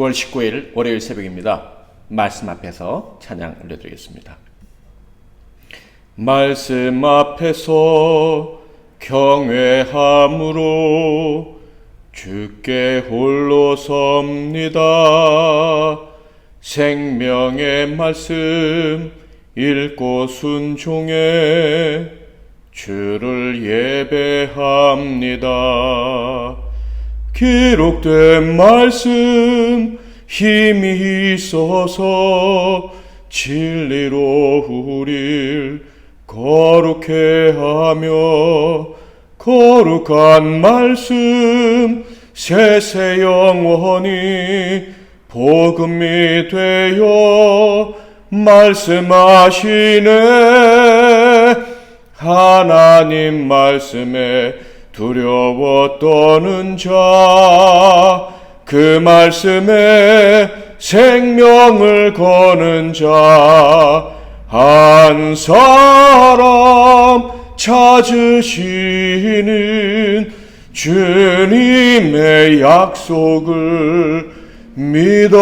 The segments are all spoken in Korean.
6월 19일 월요일 새벽입니다. 말씀 앞에서 찬양 올려드리겠습니다. 말씀 앞에서 경외함으로 주께 홀로 섭니다. 생명의 말씀 읽고 순종해 주를 예배합니다. 기록된 말씀 힘이 있어서 진리로 우릴 거룩해 하며 거룩한 말씀 세세 영원히 복음이 되어 말씀하시네. 하나님 말씀에 두려워 떠는 자, 그 말씀에 생명을 거는 자, 한 사람 찾으시는 주님의 약속을 믿어.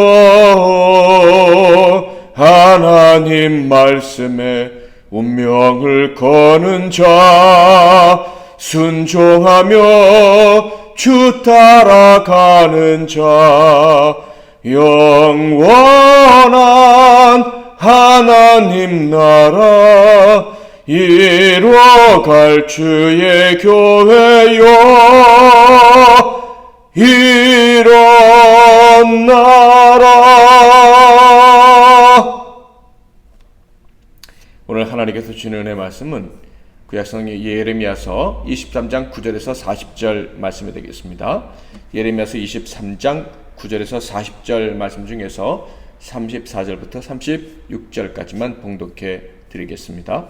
하나님 말씀에 운명을 거는 자, 순종하며 주 따라가는 자, 영원한 하나님 나라 이루어갈 주의 교회요, 이런 나라. 오늘 하나님께서 주시는 은혜의 말씀은 구약성경 예레미야서 23장 9절에서 40절 말씀이 되겠습니다. 예레미야서 23장 9절에서 40절 말씀 중에서 34절부터 36절까지만 봉독해 드리겠습니다.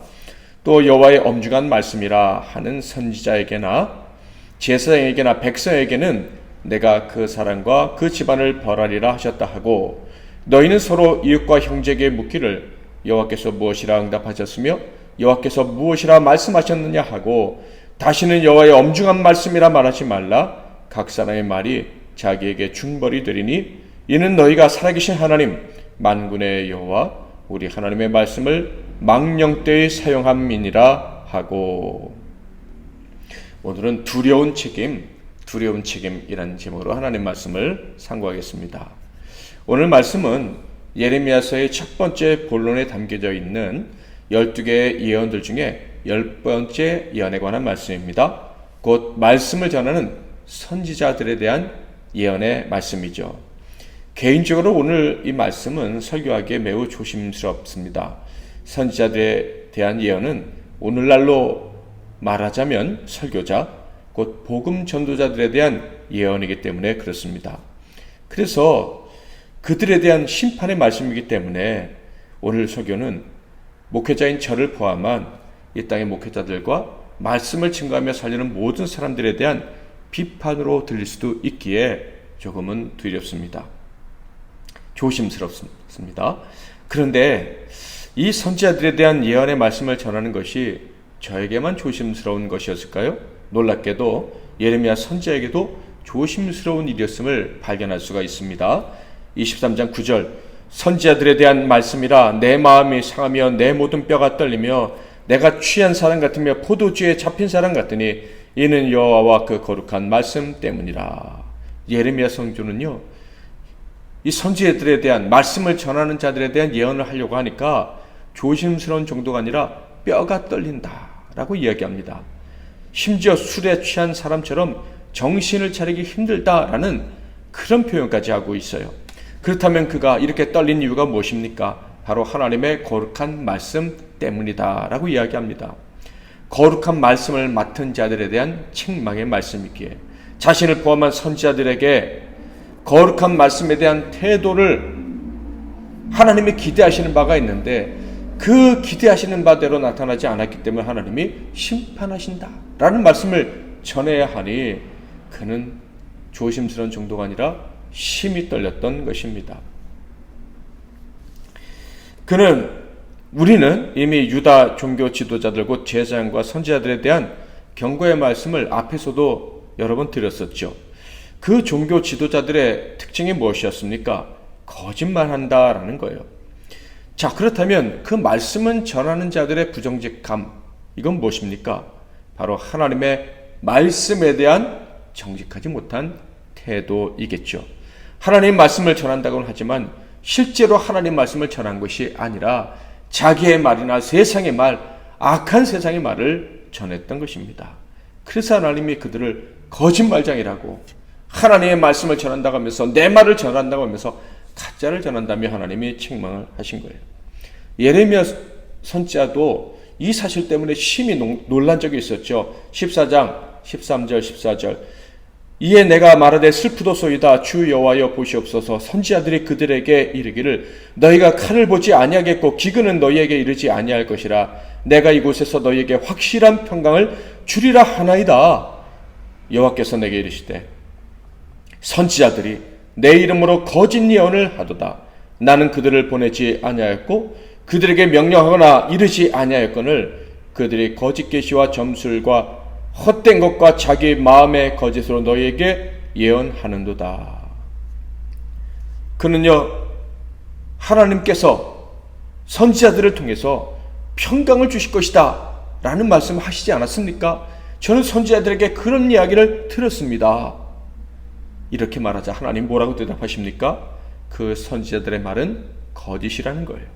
또 여호와의 엄중한 말씀이라 하는 선지자에게나 제사장에게나 백성에게는 내가 그 사람과 그 집안을 벌하리라 하셨다 하고, 너희는 서로 이웃과 형제에게 묻기를 여호와께서 무엇이라 응답하셨으며 여호와께서 무엇이라 말씀하셨느냐 하고, 다시는 여호와의 엄중한 말씀이라 말하지 말라. 각 사람의 말이 자기에게 중벌이 되리니 이는 너희가 살아계신 하나님 만군의 여호와 우리 하나님의 말씀을 망령되이 사용함이니라 하고. 오늘은 두려운 책임이라는 제목으로 하나님의 말씀을 상고하겠습니다. 오늘 말씀은 예레미야서의 첫 번째 본론에 담겨져 있는 12개의 예언들 중에 10번째 예언에 관한 말씀입니다. 곧 말씀을 전하는 선지자들에 대한 예언의 말씀이죠. 개인적으로 오늘 이 말씀은 설교하기에 매우 조심스럽습니다. 선지자들에 대한 예언은 오늘날로 말하자면 설교자, 곧 복음 전도자들에 대한 예언이기 때문에 그렇습니다. 그래서 그들에 대한 심판의 말씀이기 때문에 오늘 설교는 목회자인 저를 포함한 이 땅의 목회자들과 말씀을 증거하며 살리는 모든 사람들에 대한 비판으로 들릴 수도 있기에 조금은 두렵습니다. 조심스럽습니다. 그런데 이 선지자들에 대한 예언의 말씀을 전하는 것이 저에게만 조심스러운 것이었을까요? 놀랍게도 예레미야 선지자에게도 조심스러운 일이었음을 발견할 수가 있습니다. 23장 9절, 선지자들에 대한 말씀이라 내 마음이 상하며 내 모든 뼈가 떨리며 내가 취한 사람 같으며 포도주에 잡힌 사람 같으니 이는 여호와와 그 거룩한 말씀 때문이라. 예레미야 선지자는요, 이 선지자들에 대한 말씀을 전하는 자들에 대한 예언을 하려고 하니까 조심스러운 정도가 아니라 뼈가 떨린다라고 이야기합니다. 심지어 술에 취한 사람처럼 정신을 차리기 힘들다라는 그런 표현까지 하고 있어요. 그렇다면 그가 이렇게 떨린 이유가 무엇입니까? 바로 하나님의 거룩한 말씀 때문이다 라고 이야기합니다. 거룩한 말씀을 맡은 자들에 대한 책망의 말씀이기에 자신을 포함한 선지자들에게 거룩한 말씀에 대한 태도를 하나님이 기대하시는 바가 있는데 그 기대하시는 바대로 나타나지 않았기 때문에 하나님이 심판하신다 라는 말씀을 전해야 하니 그는 조심스러운 정도가 아니라 심히 떨렸던 것입니다. 우리는 이미 유다 종교 지도자들 곧 제사장과 선지자들에 대한 경고의 말씀을 앞에서도 여러 번 드렸었죠. 그 종교 지도자들의 특징이 무엇이었습니까? 거짓말한다라는 거예요. 자, 그렇다면 그 말씀은 전하는 자들의 부정직함, 이건 무엇입니까? 바로 하나님의 말씀에 대한 정직하지 못한 태도이겠죠. 하나님 말씀을 전한다고는 하지만 실제로 하나님 말씀을 전한 것이 아니라 자기의 말이나 세상의 말, 악한 세상의 말을 전했던 것입니다. 그래서 하나님이 그들을 거짓말장이라고, 하나님의 말씀을 전한다고 하면서 내 말을 전한다고 하면서 가짜를 전한다며 하나님이 책망을 하신 거예요. 예레미야 선지자도 이 사실 때문에 심히 놀란 적이 있었죠. 14장 13절 14절 이에 내가 말하되 슬프도소이다. 주 여호와여 보시옵소서. 선지자들이 그들에게 이르기를 너희가 칼을 보지 아니하겠고 기근은 너희에게 이르지 아니할 것이라. 내가 이곳에서 너희에게 확실한 평강을 주리라 하나이다. 여호와께서 내게 이르시되 선지자들이 내 이름으로 거짓 예언을 하도다. 나는 그들을 보내지 아니하였고 그들에게 명령하거나 이르지 아니하였거늘 그들이 거짓 계시와 점술과 헛된 것과 자기 마음의 거짓으로 너희에게 예언하는도다. 그는요, 하나님께서 선지자들을 통해서 평강을 주실 것이다 라는 말씀을 하시지 않았습니까? 저는 선지자들에게 그런 이야기를 들었습니다. 이렇게 말하자 하나님 뭐라고 대답하십니까? 그 선지자들의 말은 거짓이라는 거예요.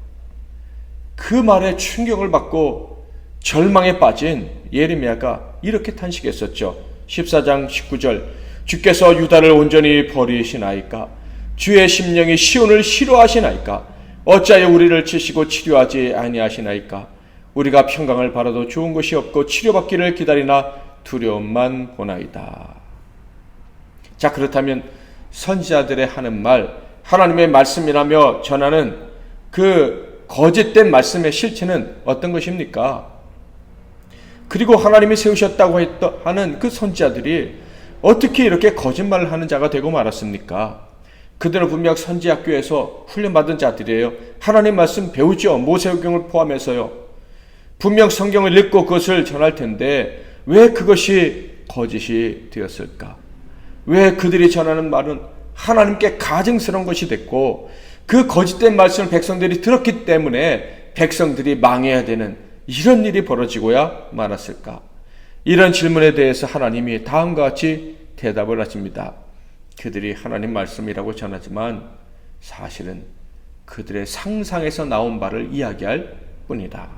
그 말에 충격을 받고 절망에 빠진 예레미야가 이렇게 탄식했었죠. 14장 19절 주께서 유다를 온전히 버리시나이까? 주의 심령이 시온을 싫어하시나이까? 어찌하여 우리를 치시고 치료하지 아니하시나이까? 우리가 평강을 바라도 좋은 것이 없고 치료받기를 기다리나 두려움만 보나이다. 자, 그렇다면 선지자들의 하는 말, 하나님의 말씀이라며 전하는 그 거짓된 말씀의 실체는 어떤 것입니까? 그리고 하나님이 세우셨다고 하는 그 선지자들이 어떻게 이렇게 거짓말을 하는 자가 되고 말았습니까? 그들은 분명 선지학교에서 훈련받은 자들이에요. 하나님 말씀 배우죠. 모세오경을 포함해서요. 분명 성경을 읽고 그것을 전할 텐데 왜 그것이 거짓이 되었을까? 왜 그들이 전하는 말은 하나님께 가증스러운 것이 됐고 그 거짓된 말씀을 백성들이 들었기 때문에 백성들이 망해야 되는 이런 일이 벌어지고야 말았을까? 이런 질문에 대해서 하나님이 다음과 같이 대답을 하십니다. 그들이 하나님 말씀이라고 전하지만 사실은 그들의 상상에서 나온 말을 이야기할 뿐이다.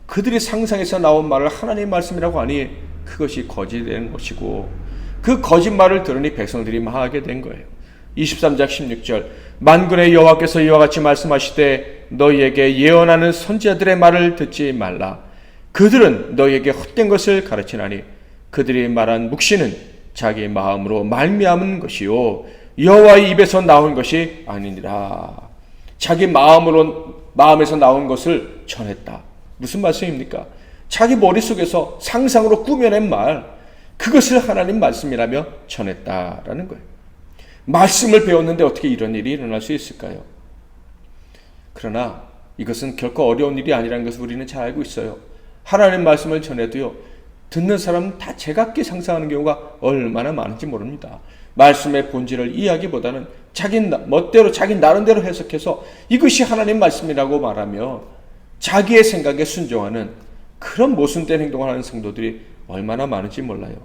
그들이 상상에서 나온 말을 하나님 말씀이라고 하니 그것이 거짓된 것이고 그 거짓말을 들으니 백성들이 망하게 된 거예요. 23장 16절 만군의 여호와께서 이와 같이 말씀하시되 너희에게 예언하는 선지자들의 말을 듣지 말라. 그들은 너희에게 헛된 것을 가르치나니 그들이 말한 묵시는 자기 마음으로 말미암은 것이요 여호와의 입에서 나온 것이 아니니라. 자기 마음에서 나온 것을 전했다. 무슨 말씀입니까? 자기 머릿속에서 상상으로 꾸며낸 말, 그것을 하나님 말씀이라며 전했다라는 거예요. 말씀을 배웠는데 어떻게 이런 일이 일어날 수 있을까요? 그러나 이것은 결코 어려운 일이 아니라는 것을 우리는 잘 알고 있어요. 하나님 말씀을 전해도요, 듣는 사람은 다 제각기 상상하는 경우가 얼마나 많은지 모릅니다. 말씀의 본질을 이해하기보다는 자기 멋대로 자기 나름대로 해석해서 이것이 하나님 말씀이라고 말하며 자기의 생각에 순종하는 그런 모순된 행동을 하는 성도들이 얼마나 많은지 몰라요.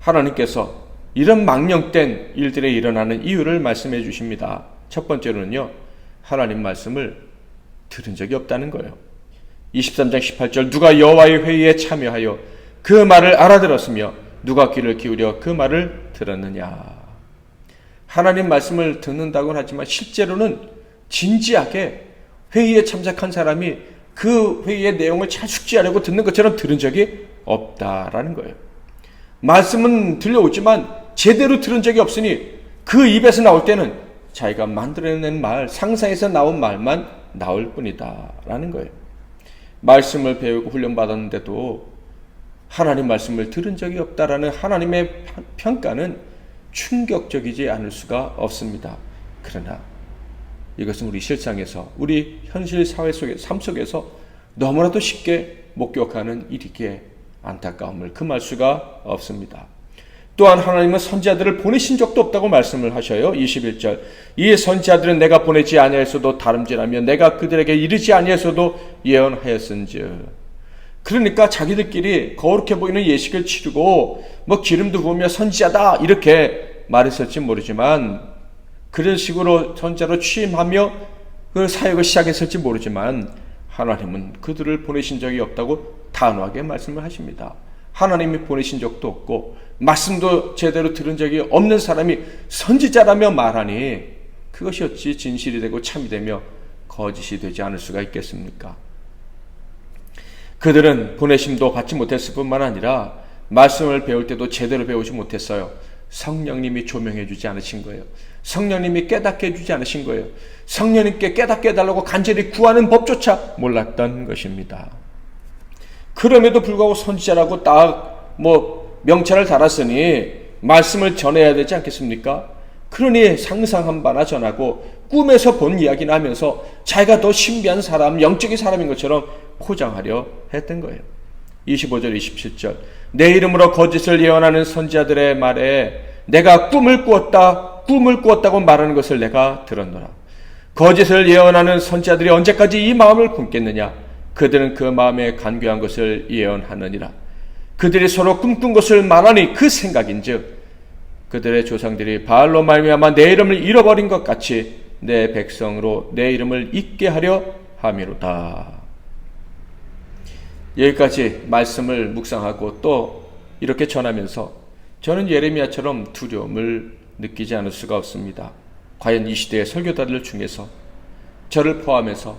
하나님께서 이런 망령된 일들에 일어나는 이유를 말씀해 주십니다. 첫 번째로는요, 하나님 말씀을 들은 적이 없다는 거예요. 23장 18절 누가 여호와의 회의에 참여하여 그 말을 알아들었으며 누가 귀를 기울여 그 말을 들었느냐. 하나님 말씀을 듣는다고는 하지만 실제로는 진지하게 회의에 참석한 사람이 그 회의의 내용을 잘 숙지하려고 듣는 것처럼 들은 적이 없다라는 거예요. 말씀은 들려오지만 제대로 들은 적이 없으니 그 입에서 나올 때는 자기가 만들어낸 말, 상상에서 나온 말만 나올 뿐이다 라는 거예요. 말씀을 배우고 훈련받았는데도 하나님 말씀을 들은 적이 없다라는 하나님의 평가는 충격적이지 않을 수가 없습니다. 그러나 이것은 우리 실상에서, 우리 현실 사회 속의 삶 속에서 너무나도 쉽게 목격하는 일이기에 안타까움을 금할 수가 없습니다. 또한 하나님은 선지자들을 보내신 적도 없다고 말씀을 하셔요. 21절 이 선지자들은 내가 보내지 아니하였어도 다름질하며 내가 그들에게 이르지 아니하였어도 예언하였은즉. 그러니까 자기들끼리 거룩해 보이는 예식을 치르고 뭐 기름도 부으며 선지자다 이렇게 말했을지 모르지만, 그런 식으로 선지자로 취임하며 그 사역을 시작했을지 모르지만 하나님은 그들을 보내신 적이 없다고 단호하게 말씀을 하십니다. 하나님이 보내신 적도 없고 말씀도 제대로 들은 적이 없는 사람이 선지자라며 말하니 그것이 어찌 진실이 되고 참이 되며 거짓이 되지 않을 수가 있겠습니까? 그들은 보내심도 받지 못했을 뿐만 아니라 말씀을 배울 때도 제대로 배우지 못했어요. 성령님이 조명해 주지 않으신 거예요. 성령님이 깨닫게 해주지 않으신 거예요. 성령님께 깨닫게 해달라고 간절히 구하는 법조차 몰랐던 것입니다. 그럼에도 불구하고 선지자라고 딱 명찰을 달았으니 말씀을 전해야 되지 않겠습니까? 그러니 상상한 바나 전하고 꿈에서 본 이야기나 하면서 자기가 더 신비한 사람, 영적인 사람인 것처럼 포장하려 했던 거예요. 25절 27절 내 이름으로 거짓을 예언하는 선지자들의 말에 내가 꿈을 꾸었다고 말하는 것을 내가 들었노라. 거짓을 예언하는 선지자들이 언제까지 이 마음을 품겠느냐? 그들은 그 마음에 간교한 것을 예언하느니라. 그들이 서로 꿈꾼 것을 말하니 그 생각인즉 그들의 조상들이 바알로 말미암아 내 이름을 잃어버린 것 같이 내 백성으로 내 이름을 잊게 하려 함이로다. 여기까지 말씀을 묵상하고 또 이렇게 전하면서 저는 예레미야처럼 두려움을 느끼지 않을 수가 없습니다. 과연 이 시대의 설교자들 중에서 저를 포함해서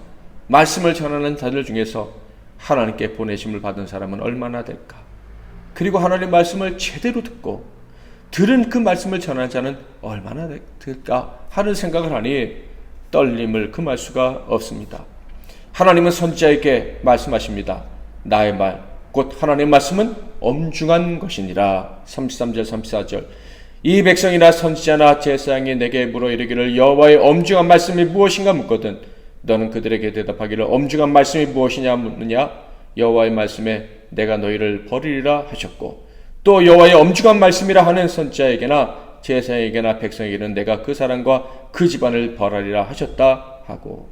말씀을 전하는 자들 중에서 하나님께 보내심을 받은 사람은 얼마나 될까? 그리고 하나님의 말씀을 제대로 듣고 들은 그 말씀을 전하는 자는 얼마나 될까 하는 생각을 하니 떨림을 금할 수가 없습니다. 하나님은 선지자에게 말씀하십니다. 나의 말, 곧 하나님의 말씀은 엄중한 것이니라. 33절 34절 이 백성이나 선지자나 제사장이 내게 물어 이르기를 여호와의 엄중한 말씀이 무엇인가 묻거든 너는 그들에게 대답하기를 엄중한 말씀이 무엇이냐 묻느냐? 여호와의 말씀에 내가 너희를 버리리라 하셨고 또 여호와의 엄중한 말씀이라 하는 선지자에게나 제사장에게나 백성에게는 내가 그 사람과 그 집안을 벌하리라 하셨다 하고.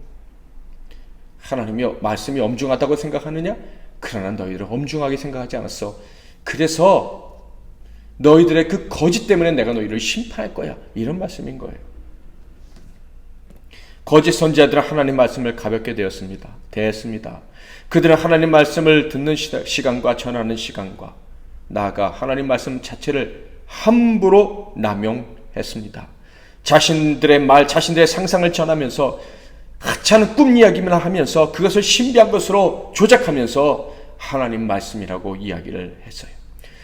하나님이 말씀이 엄중하다고 생각하느냐? 그러나 너희를 엄중하게 생각하지 않았어. 그래서 너희들의 그 거짓 때문에 내가 너희를 심판할 거야. 이런 말씀인 거예요. 거짓 선지자들은 하나님 말씀을 가볍게 대했습니다. 그들은 하나님 말씀을 듣는 시간과 전하는 시간과 나아가 하나님 말씀 자체를 함부로 남용했습니다. 자신들의 말, 자신들의 상상을 전하면서 하찮은 꿈 이야기만 하면서 그것을 신비한 것으로 조작하면서 하나님 말씀이라고 이야기를 했어요.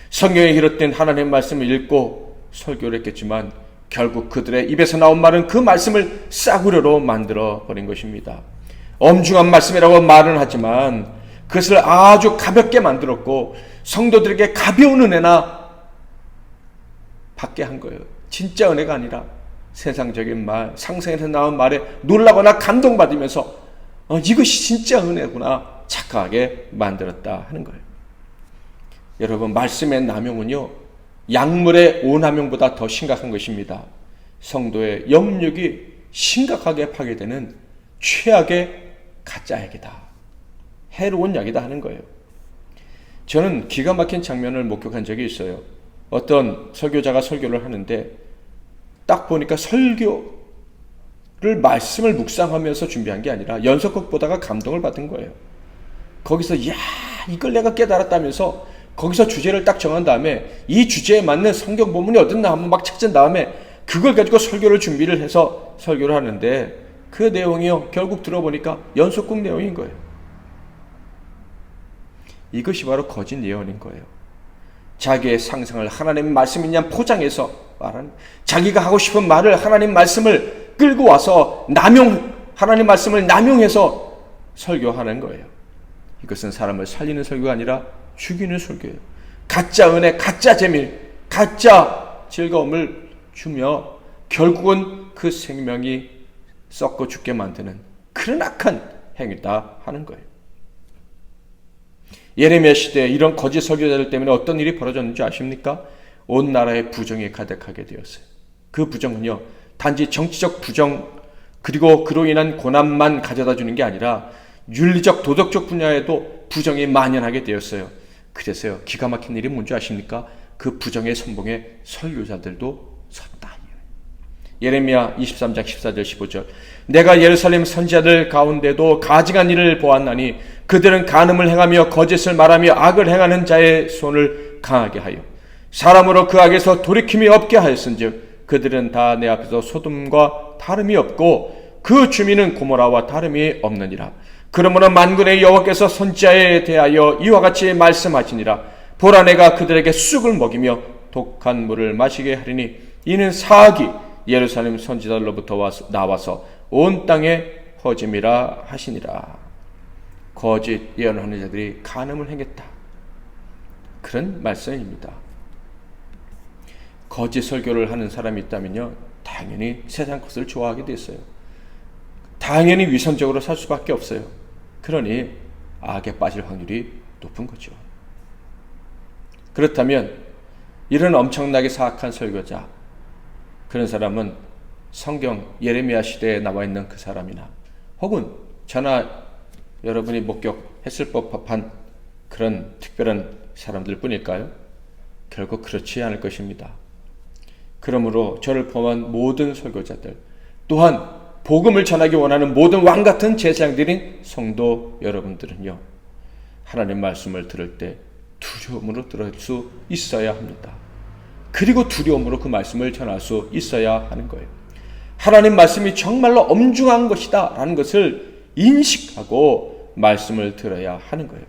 성경에 기록된 하나님 말씀을 읽고 설교를 했겠지만 결국 그들의 입에서 나온 말은 그 말씀을 싸구려로 만들어 버린 것입니다. 엄중한 말씀이라고 말은 하지만 그것을 아주 가볍게 만들었고 성도들에게 가벼운 은혜나 받게 한 거예요. 진짜 은혜가 아니라 세상적인 말, 상상에서 나온 말에 놀라거나 감동받으면서 이것이 진짜 은혜구나 착각하게 만들었다 하는 거예요. 여러분, 말씀의 남용은요 약물의 오남용보다 더 심각한 것입니다. 성도의 영육이 심각하게 파괴되는 최악의 가짜약이다, 해로운 약이다 하는 거예요. 저는 기가 막힌 장면을 목격한 적이 있어요. 어떤 설교자가 설교를 하는데 딱 보니까 설교를 말씀을 묵상하면서 준비한 게 아니라 연속극 보다가 감동을 받은 거예요. 거기서 이걸 내가 깨달았다면서 거기서 주제를 딱 정한 다음에 이 주제에 맞는 성경 본문이 어딨나 한번 막 찾은 다음에 그걸 가지고 설교를 준비를 해서 설교를 하는데 그 내용이요 결국 들어보니까 연속극 내용인 거예요. 이것이 바로 거짓 예언인 거예요. 자기의 상상을 하나님 말씀이냐 포장해서 말하는, 자기가 하고 싶은 말을 하나님 말씀을 끌고 와서 하나님 말씀을 남용해서 설교하는 거예요. 이것은 사람을 살리는 설교가 아니라 죽이는 설교예요. 가짜 은혜, 가짜 재미, 가짜 즐거움을 주며 결국은 그 생명이 썩고 죽게 만드는 그런 악한 행위다 하는 거예요. 예레미야 시대에 이런 거짓 설교자들 때문에 어떤 일이 벌어졌는지 아십니까? 온 나라에 부정이 가득하게 되었어요. 그 부정은요, 단지 정치적 부정 그리고 그로 인한 고난만 가져다 주는 게 아니라 윤리적 도덕적 분야에도 부정이 만연하게 되었어요. 그래서요, 기가 막힌 일이 뭔지 아십니까? 그 부정의 선봉에 설교자들도 섰다. 예레미야 23장 14절 15절 내가 예루살렘 선지자들 가운데도 가증한 일을 보았나니 그들은 간음을 행하며 거짓을 말하며 악을 행하는 자의 손을 강하게 하여 사람으로 그 악에서 돌이킴이 없게 하였은즉 그들은 다 내 앞에서 소돔과 다름이 없고 그 주민은 고모라와 다름이 없느니라. 그러므로 만군의 여호와께서 선지자에 대하여 이와 같이 말씀하시니라. 보라, 내가 그들에게 쑥을 먹이며 독한 물을 마시게 하리니 이는 사악이 예루살렘 선지자들로부터 나와서 온 땅에 퍼짐이라 하시니라. 거짓 예언하는 자들이 간음을 행했다. 그런 말씀입니다. 거짓 설교를 하는 사람이 있다면요, 당연히 세상 것을 좋아하게 됐어요. 당연히 위선적으로 살 수밖에 없어요. 그러니 악에 빠질 확률이 높은 거죠. 그렇다면 이런 엄청나게 사악한 설교자, 그런 사람은 성경 예레미야 시대에 나와 있는 그 사람이나 혹은 저나 여러분이 목격했을 법한 그런 특별한 사람들 뿐일까요? 결국 그렇지 않을 것입니다. 그러므로 저를 포함한 모든 설교자들, 또한 복음을 전하기 원하는 모든 왕같은 제사장들인 성도 여러분들은요, 하나님 말씀을 들을 때 두려움으로 들을 수 있어야 합니다. 그리고 두려움으로 그 말씀을 전할 수 있어야 하는 거예요. 하나님 말씀이 정말로 엄중한 것이다 라는 것을 인식하고 말씀을 들어야 하는 거예요.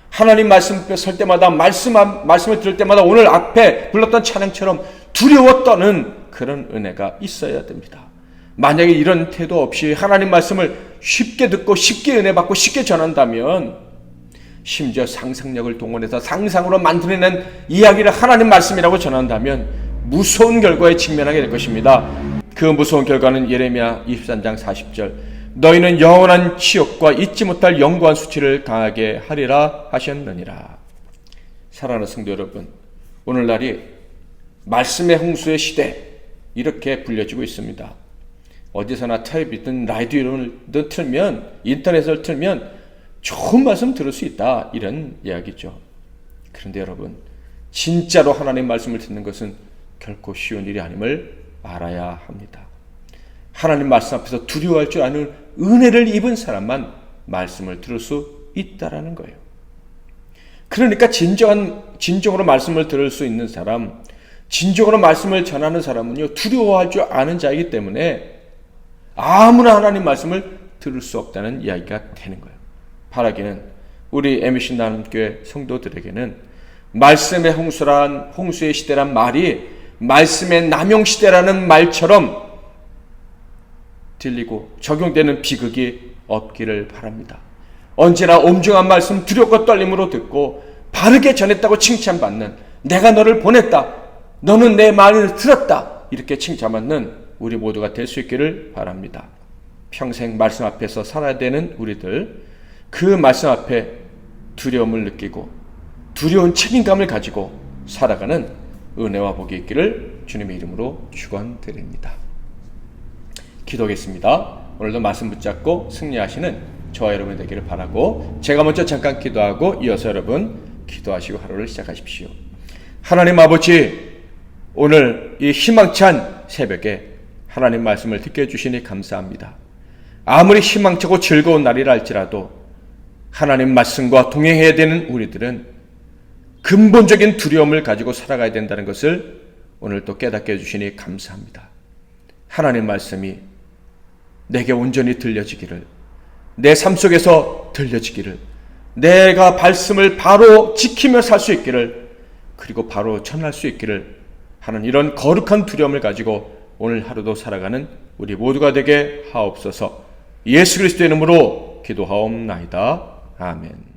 하나님 말씀 앞에 설 때마다 말씀을 들을 때마다 오늘 앞에 불렀던 찬양처럼 두려워 떠는 그런 은혜가 있어야 됩니다. 만약에 이런 태도 없이 하나님 말씀을 쉽게 듣고 쉽게 은혜 받고 쉽게 전한다면, 심지어 상상력을 동원해서 상상으로 만들어낸 이야기를 하나님 말씀이라고 전한다면 무서운 결과에 직면하게 될 것입니다. 그 무서운 결과는 예레미야 23장 40절 너희는 영원한 치욕과 잊지 못할 영구한 수치를 당하게 하리라 하셨느니라. 사랑하는 성도 여러분, 오늘날이 말씀의 홍수의 시대, 이렇게 불려지고 있습니다. 어디서나 텔레비든 라디오를 틀면, 인터넷을 틀면 좋은 말씀 들을 수 있다, 이런 이야기죠. 그런데 여러분, 진짜로 하나님 말씀을 듣는 것은 결코 쉬운 일이 아님을 알아야 합니다. 하나님 말씀 앞에서 두려워할 줄 아는 은혜를 입은 사람만 말씀을 들을 수 있다라는 거예요. 그러니까 진정으로 말씀을 들을 수 있는 사람, 진정으로 말씀을 전하는 사람은요, 두려워할 줄 아는 자이기 때문에 아무나 하나님 말씀을 들을 수 없다는 이야기가 되는 거예요. 바라기는 우리 MBC 나눔교회 성도들에게는 말씀의 홍수의 시대란 말이 말씀의 남용 시대라는 말처럼 들리고 적용되는 비극이 없기를 바랍니다. 언제나 엄중한 말씀 두렵고 떨림으로 듣고 바르게 전했다고 칭찬받는, 내가 너를 보냈다, 너는 내 말을 들었다, 이렇게 칭찬받는 우리 모두가 될 수 있기를 바랍니다. 평생 말씀 앞에서 살아야 되는 우리들, 그 말씀 앞에 두려움을 느끼고 두려운 책임감을 가지고 살아가는 은혜와 복이 있기를 주님의 이름으로 축원드립니다. 기도하겠습니다. 오늘도 말씀 붙잡고 승리하시는 저와 여러분 되기를 바라고, 제가 먼저 잠깐 기도하고 이어서 여러분 기도하시고 하루를 시작하십시오. 하나님 아버지, 오늘 이 희망찬 새벽에 하나님 말씀을 듣게 해주시니 감사합니다. 아무리 희망차고 즐거운 날이라 할지라도 하나님 말씀과 동행해야 되는 우리들은 근본적인 두려움을 가지고 살아가야 된다는 것을 오늘 또 깨닫게 해주시니 감사합니다. 하나님 말씀이 내게 온전히 들려지기를, 내 삶 속에서 들려지기를, 내가 말씀을 바로 지키며 살 수 있기를, 그리고 바로 전할 수 있기를 하는 이런 거룩한 두려움을 가지고 오늘 하루도 살아가는 우리 모두가 되게 하옵소서. 예수 그리스도의 이름으로 기도하옵나이다. 아멘.